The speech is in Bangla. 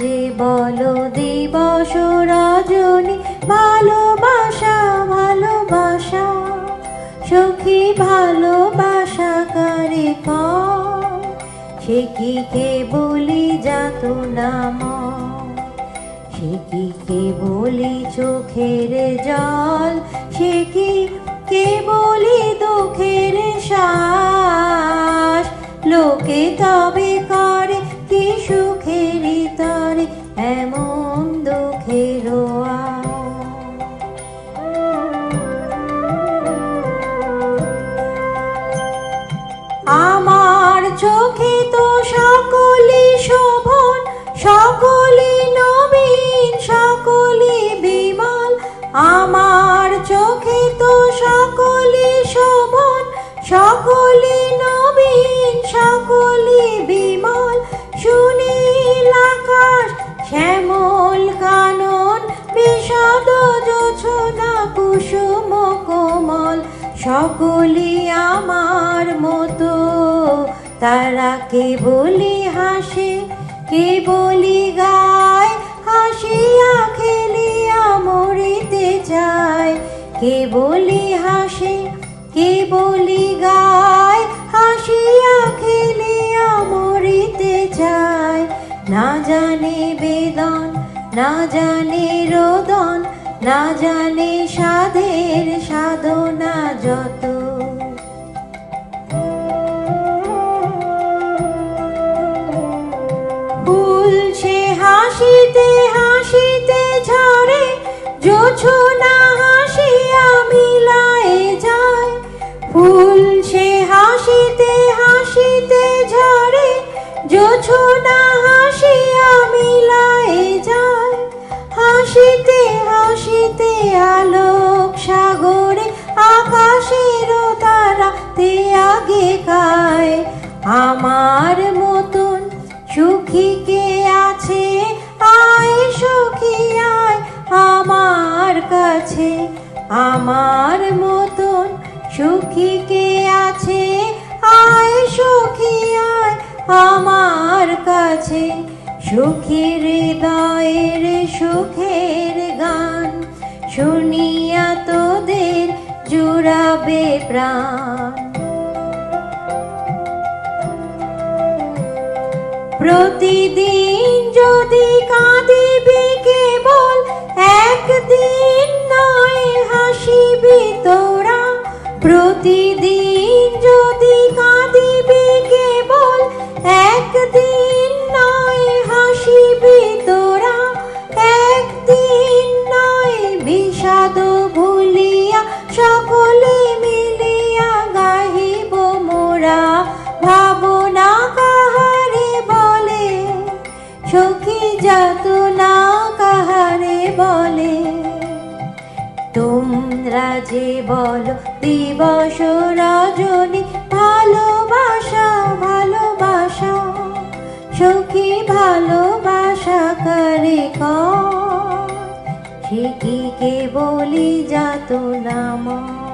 যে বলো দিবস রজনী, ভালোবাসা ভালোবাসা সখী ভালোবাসা কারে কয়, সে কি কেবলি যাতনা ময়, সে কি কেবলি চোখের জল, সে কি কেবলি দুঃখের শ্বাস। লোকে তবে করে কি সুখের তরে এমন দুঃখের আমার চোখে তো সকলই শোভন, সকলই নবীন, সকলই বিমল। আমার চোখে তো সকলই শোভন, সকলই নবীন, সকলই বিমল। সুনীল আকাশ শ্যামল কানন, বিষাদ জোছনা কুসুম কোমল। সকলই আমার মতো, তারা কেবলি হাসে কেবলি গায়, হাসিয়া খেলিয়া মরিতে চায়। কেবলি হাসে কেবলি গায়, হাসিয়া খেলিয়া মরিতে চায়। না জানে বেদন, না জানে রোদন, না জানে সাধের সাধনা যত। ফুল সে হাসিতে হাসিতে ঝরে, জোছনা হাসিয়া মিলায়ে যায়। ফুল সে হাসিতে হাসিতে ঝরে, জোছনা হাসিয়া মিলায়ে যায়। হাসিতে হাসিতে আলোক সাগরে, আকাশের তারাতে আগে খায়। আমার মতন সুখী কে আছে, আয় সখী আয় আমার কাছে। আমার মতন সুখী কে আছে, আয় সখী আয় আমার কাছে। সুখীর হৃদয়ের সুখের গান, শুনিয়া তোদের জুড়াবে প্রাণ। প্রতিদিন যদি কাঁদিবি কেবল, একদিন নয় হাসিবি তোরা। প্রতিদিন যদি কাঁদিবি কেবল, একদিন নয় হাসিবি তোরা। একদিন নয় বিষাদ ভুলিয়া, সকলে মিলিয়া গাহিব মোরা। ভাবনা কাহারে বলে, সখী যাতনা কাহারে বলে। তোমরা যে বলো দিবস রজনী, ভালোবাসা ভালোবাসা সখী ভালোবাসা কারে কয়, সে কি কেবলি যাতনা ময়।